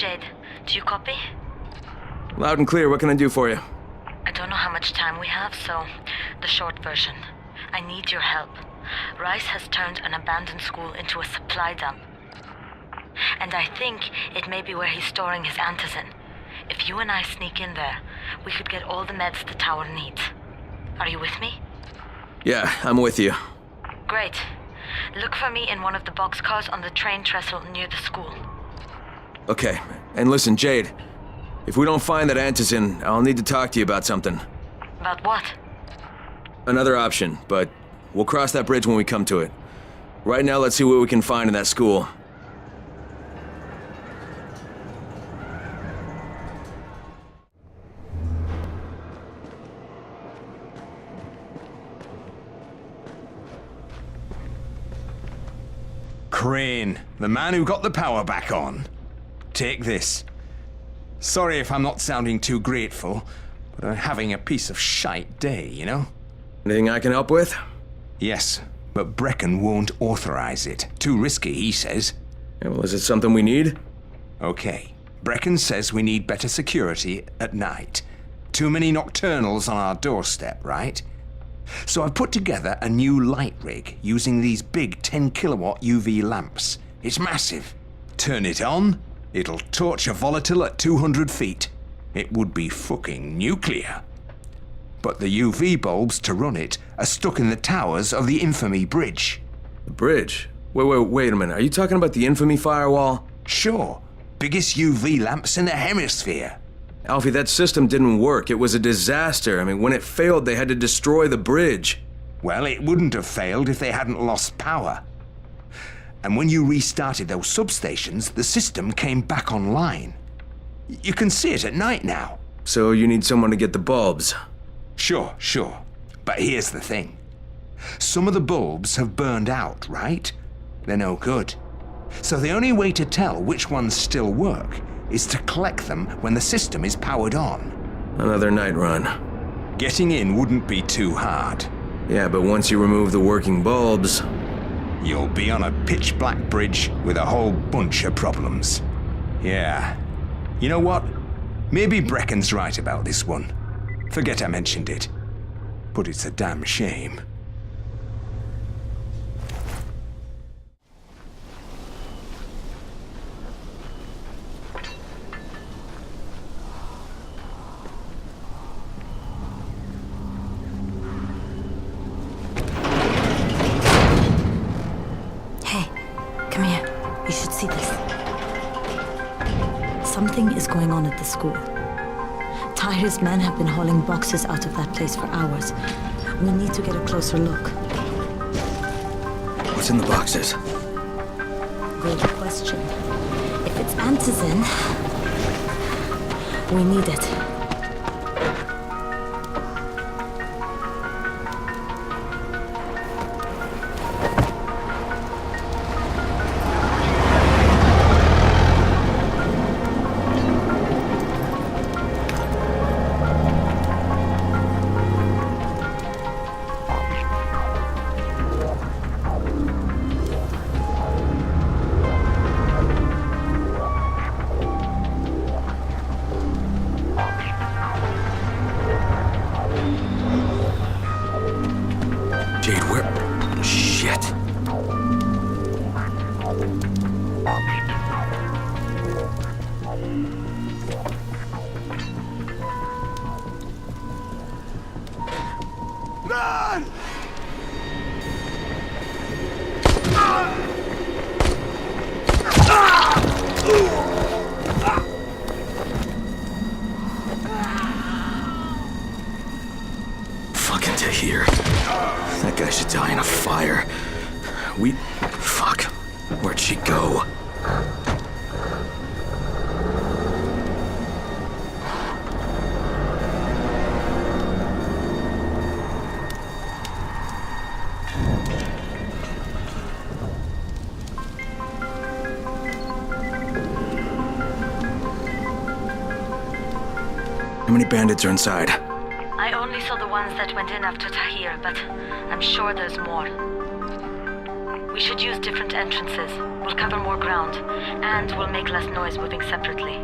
Jade, do you copy? Loud and clear, what can I do for you? I don't know how much time we have, so the short version. I need your help. Rice has turned an abandoned school into a supply dump. And I think it may be where he's storing his antizin. If you and I sneak in there, we could get all the meds the tower needs. Are you with me? Yeah, I'm with you. Great. Look for me in one of the boxcars on the train trestle near the school. Okay, and listen, Jade. If we don't find that antizin, I'll need to talk to you about something. About what? Another option, but we'll cross that bridge when we come to it. Right now, let's see what we can find in that school. Crane, the man who got the power back on. Take this. Sorry if I'm not sounding too grateful, but I'm having a piece of shite day, you know? Anything I can help with? Yes, but Brecken won't authorize it. Too risky, he says. Yeah, well, is it something we need? Okay. Brecken says we need better security at night. Too many nocturnals on our doorstep, right? So I've put together a new light rig using these big 10-kilowatt UV lamps. It's massive. Turn it on, it'll torch a volatile at 200 feet. It would be fucking nuclear. But the UV bulbs to run it are stuck in the towers of the Infamy Bridge. The bridge? Wait a minute. Are you talking about the Infamy firewall? Sure. Biggest UV lamps in the hemisphere. Alfie, that system didn't work. It was a disaster. I mean, when it failed, they had to destroy the bridge. Well, it wouldn't have failed if they hadn't lost power. And when you restarted those substations, the system came back online. You can see it at night now. So you need someone to get the bulbs? Sure. But here's the thing. Some of the bulbs have burned out, right? They're no good. So the only way to tell which ones still work is to collect them when the system is powered on. Another night run. Getting in wouldn't be too hard. Yeah, but once you remove the working bulbs... You'll be on a pitch-black bridge with a whole bunch of problems. Yeah. You know what? Maybe Brecken's right about this one. Forget I mentioned it. But it's a damn shame. Come here. You should see this. Something is going on at the school. Tahir's men have been hauling boxes out of that place for hours. We need to get a closer look. What's in the boxes? Good question. If it's antizin, we need it. Jade, where... Shit. Run! Fucking Tahir. That guy should die in a fire. Fuck. Where'd she go? How many bandits are inside? I only saw the ones that went in after Tahir, but I'm sure there's more. We should use different entrances. We'll cover more ground, and we'll make less noise moving separately.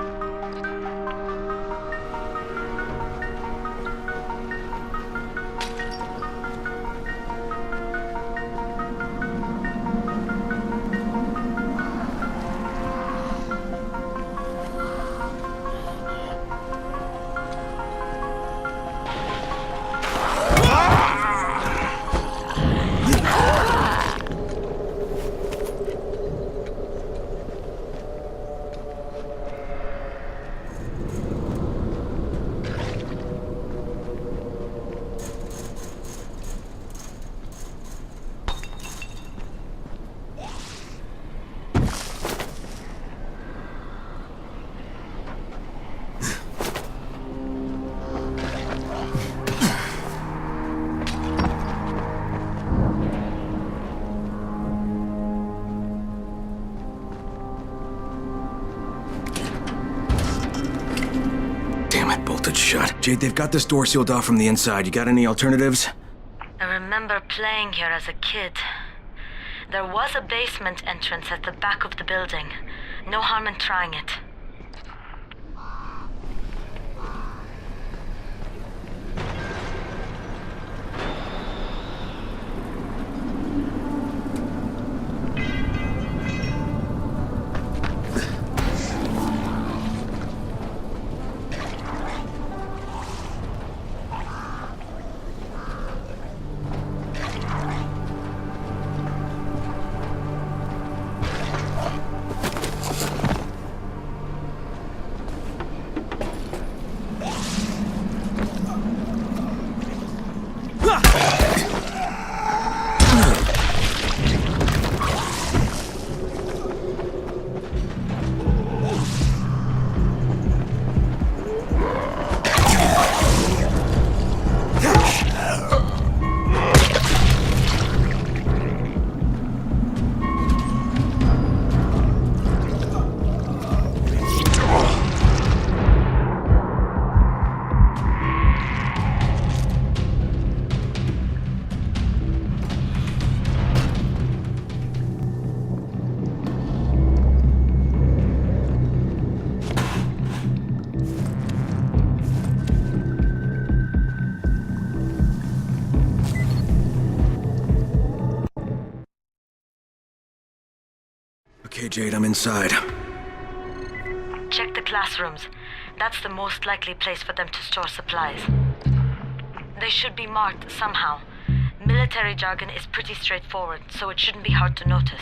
Shut. Jade, they've got this door sealed off from the inside. You got any alternatives? I remember playing here as a kid. There was a basement entrance at the back of the building. No harm in trying it. Okay, Jade, I'm inside. Check the classrooms. That's the most likely place for them to store supplies. They should be marked somehow. Military jargon is pretty straightforward, so it shouldn't be hard to notice.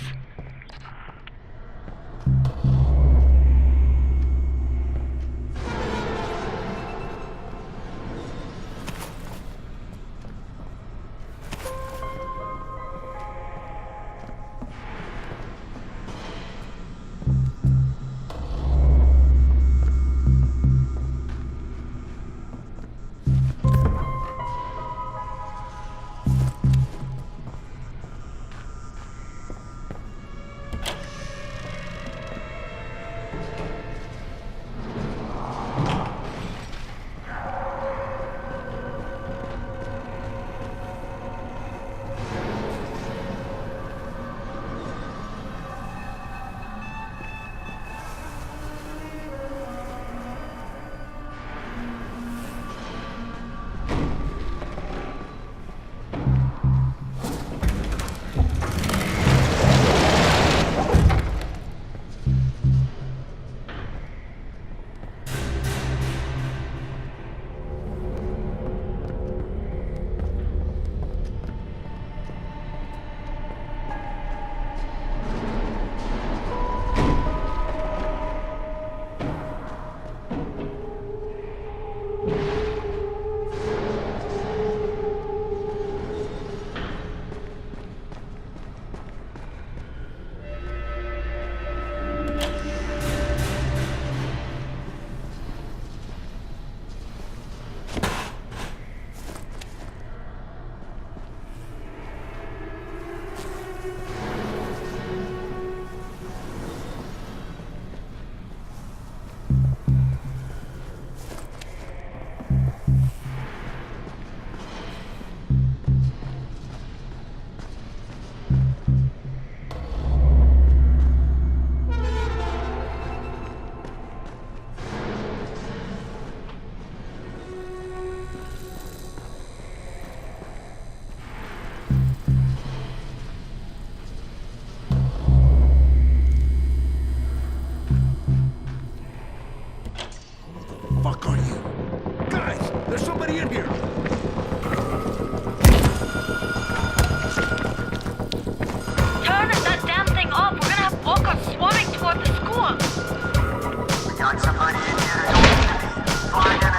in here! Turn that damn thing off! We're gonna have walkers swarming toward the school! We got somebody in here that don't need to be. Find and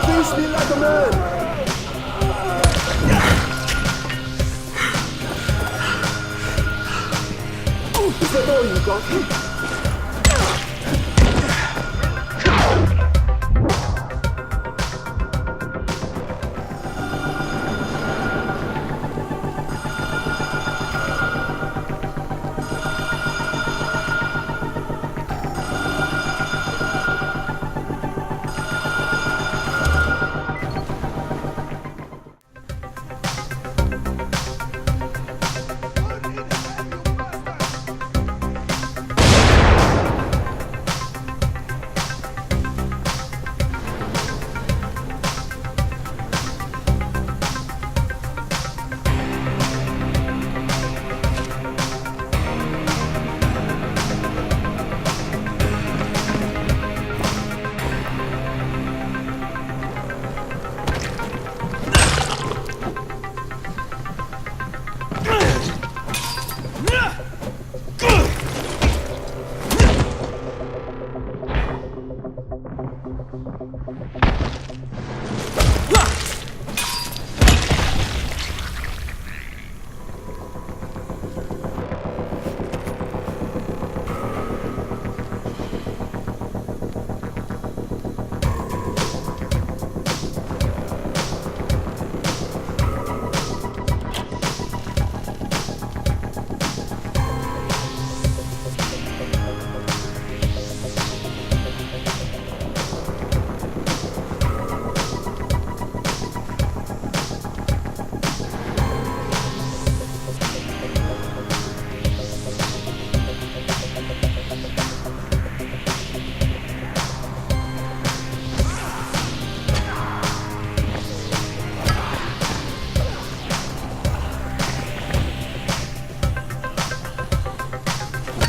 Face me like a man! Is that all you got?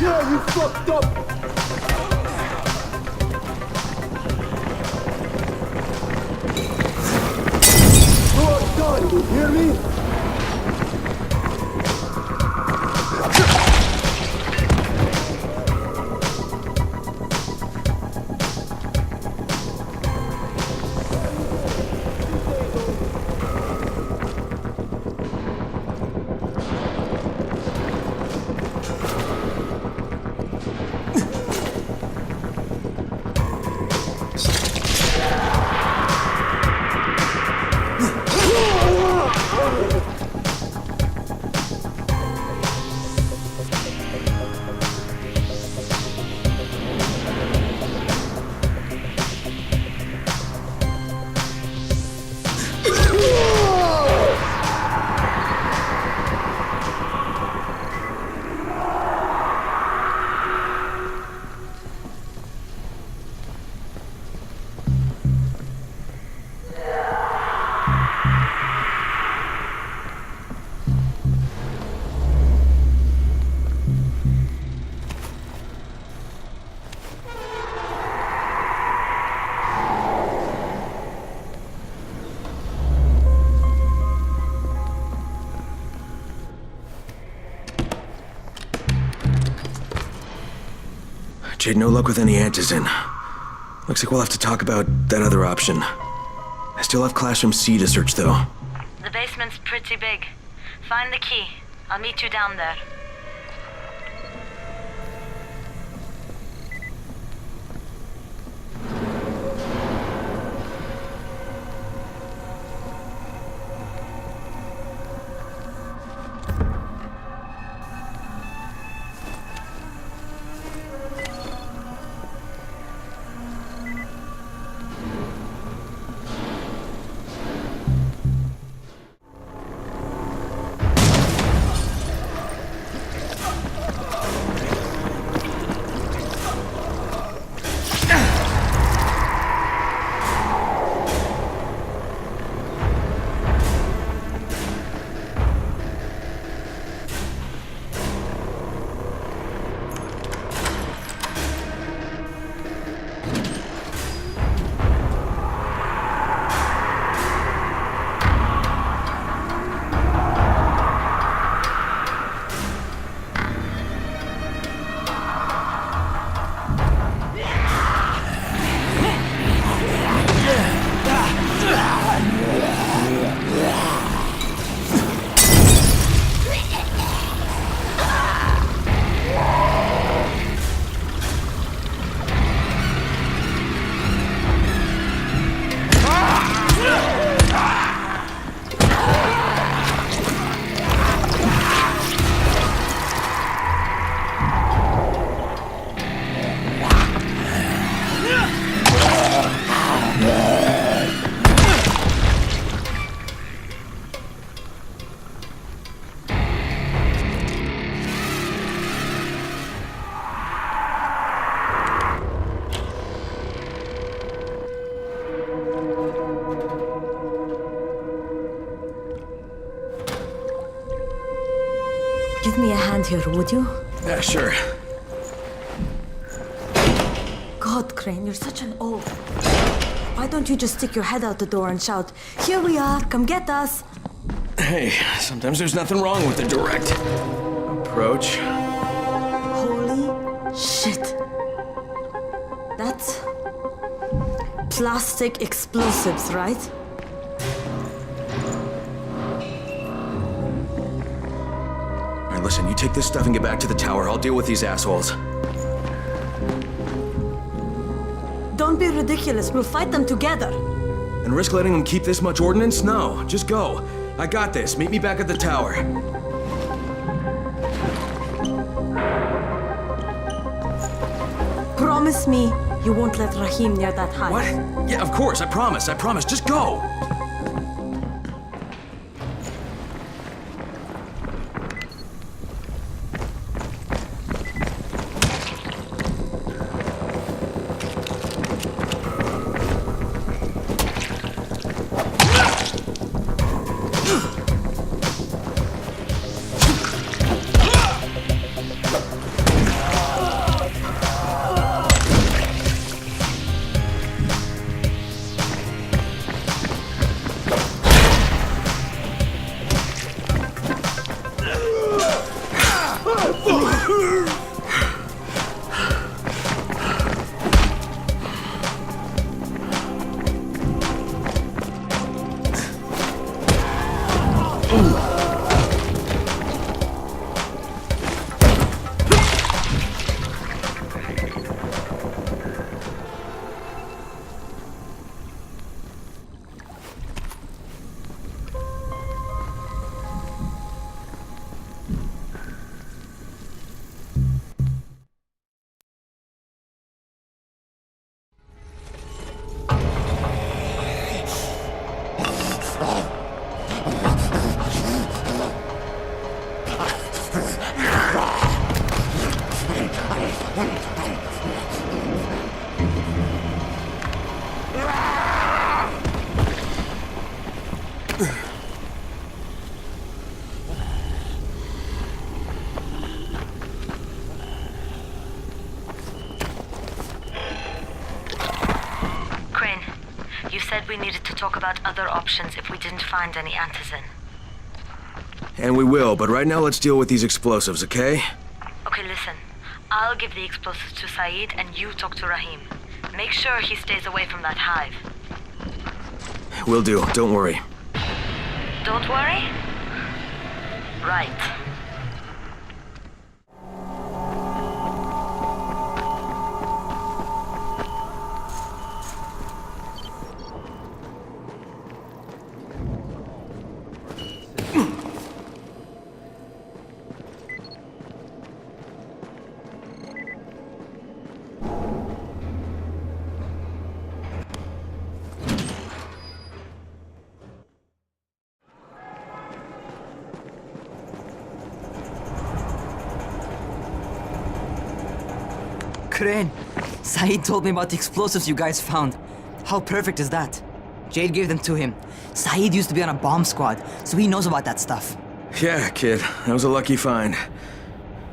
Yeah, you fucked up! You are done, you hear me? Jade, no luck with any antizin. Looks like we'll have to talk about that other option. I still have Classroom C to search, though. The basement's pretty big. Find the key. I'll meet you down there. stand here, would you? Yeah, sure. God, Crane, you're such an oaf. Why don't you just stick your head out the door and shout, "Here we are, come get us"? Hey, sometimes there's nothing wrong with the direct approach. Holy shit. That's plastic explosives, right? All right, listen, you take this stuff and get back to the tower. I'll deal with these assholes. Don't be ridiculous. We'll fight them together. And risk letting them keep this much ordnance? No, just go. I got this. Meet me back at the tower. Promise me you won't let Rahim near that hive. What? Yeah, of course. I promise. I promise. Just go. We needed to talk about other options if we didn't find any antizin. And we will, but right now let's deal with these explosives, okay? Okay, listen. I'll give the explosives to Saeed and you talk to Rahim. Make sure he stays away from that hive. Will do, don't worry. Don't worry? Right. Crane, Saeed told me about the explosives you guys found. How perfect is that? Jade gave them to him. Saeed used to be on a bomb squad, so he knows about that stuff. Yeah, kid, that was a lucky find.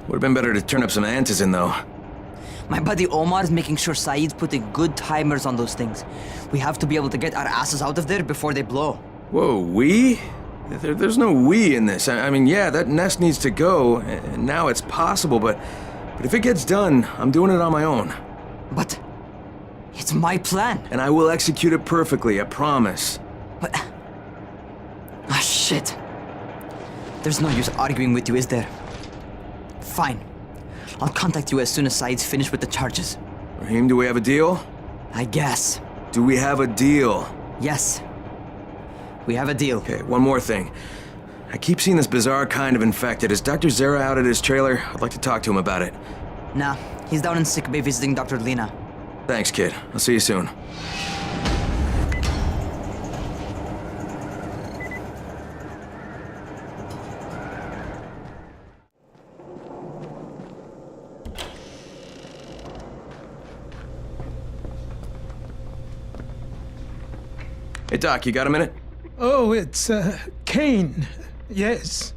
Would've been better to turn up some antizin, though. My buddy Omar is making sure Saeed's putting good timers on those things. We have to be able to get our asses out of there before they blow. Whoa, we? There's no we in this. I mean, yeah, that nest needs to go, and now it's possible, but if it gets done, I'm doing it on my own. But it's my plan. And I will execute it perfectly, I promise. But... ah, shit. There's no use arguing with you, is there? Fine. I'll contact you as soon as Saeed's finished with the charges. Rahim, do we have a deal? I guess. Do we have a deal? Yes. We have a deal. Okay, one more thing. I keep seeing this bizarre kind of infected. Is Dr. Zera out at his trailer? I'd like to talk to him about it. Nah, he's down in sick bay visiting Dr. Lena. Thanks, kid. I'll see you soon. Hey, Doc, you got a minute? Oh, it's, Kane. Yes.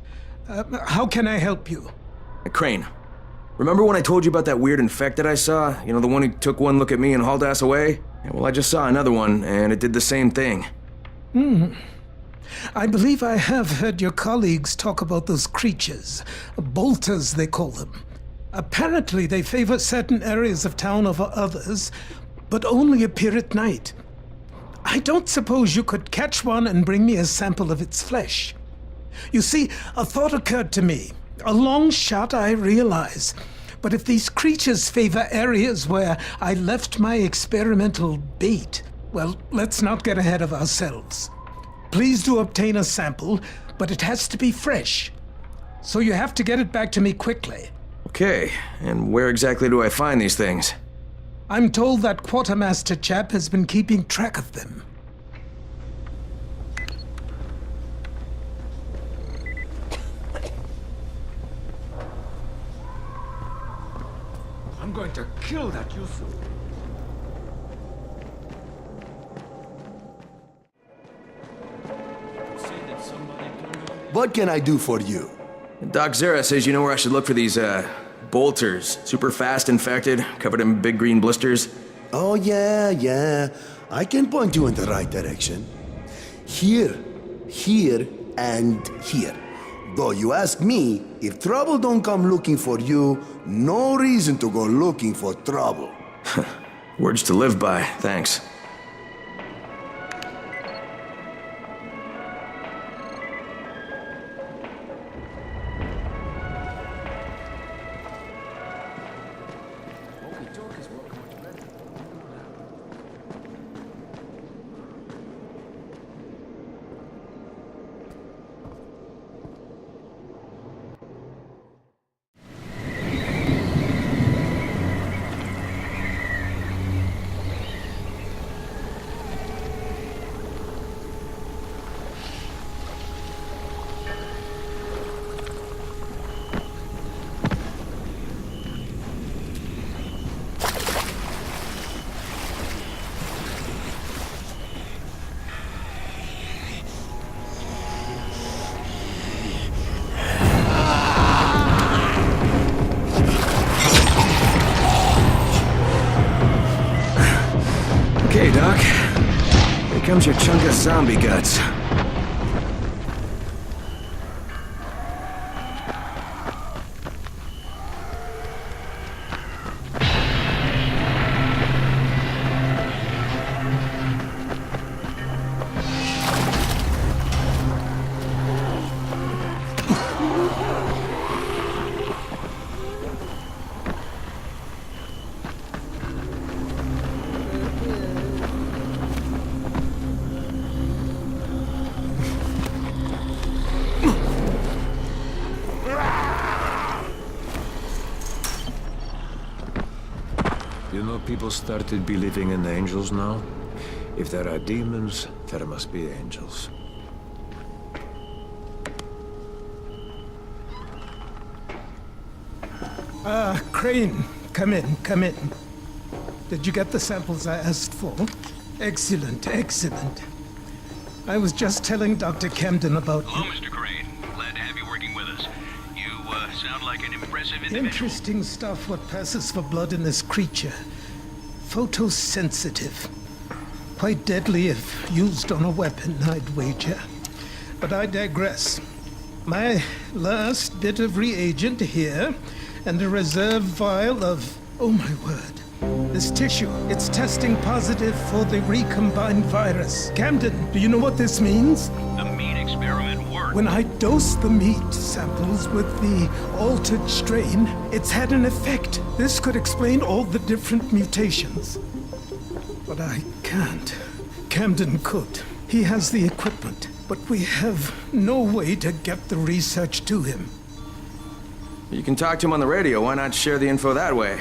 How can I help you? Crane, remember when I told you about that weird infected I saw? You know, the one who took one look at me and hauled ass away? Yeah, well, I just saw another one, and it did the same thing. I believe I have heard your colleagues talk about those creatures. Bolters, they call them. Apparently, they favor certain areas of town over others, but only appear at night. I don't suppose you could catch one and bring me a sample of its flesh. You see, a thought occurred to me. A long shot, I realize. But if these creatures favor areas where I left my experimental bait, well, let's not get ahead of ourselves. Please do obtain a sample, but it has to be fresh. So you have to get it back to me quickly. Okay, and where exactly do I find these things? I'm told that quartermaster chap has been keeping track of them. I'm going to kill that Yusuf. What can I do for you? Doc Zera says you know where I should look for these, bolters. Super fast infected, covered in big green blisters. Oh, yeah. I can point you in the right direction. Here, and here. Though you ask me, if trouble don't come looking for you, no reason to go looking for trouble. Words to live by, thanks. Okay, Doc. Here comes your chunk of zombie guts. You know, people started believing in angels now. If there are demons, there must be angels. Crane, come in. Did you get the samples I asked for? Excellent. I was just telling Dr. Camden about Hello, Mr. Crane. Glad to have you working with us. You sound like an impressive individual. interesting stuff what passes for blood in this creature. Photosensitive. Quite deadly if used on a weapon, I'd wager. But I digress. My last bit of reagent here, and a reserve vial of... oh my word. This tissue, it's testing positive for the recombined virus. Camden, do you know what this means? The meat experiment worked. When I dose the meat samples with the altered strain, it's had an effect. This could explain all the different mutations. But I can't. Camden could. He has the equipment, but we have no way to get the research to him. You can talk to him on the radio. Why not share the info that way?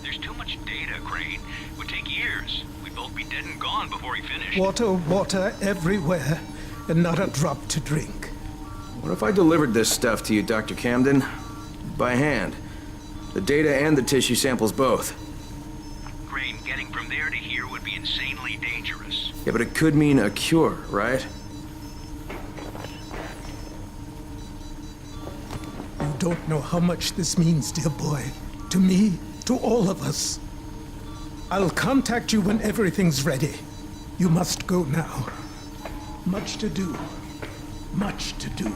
There's too much data, Crane. It would take years. We'd both be dead and gone before he finished. Water everywhere, and not a drop to drink. What if I delivered this stuff to you, Dr. Camden? By hand. The data and the tissue samples both. Crane, getting from there to here would be insanely dangerous. Yeah, but it could mean a cure, right? You don't know how much this means, dear boy. To me, to all of us. I'll contact you when everything's ready. You must go now. Much to do. Much to do.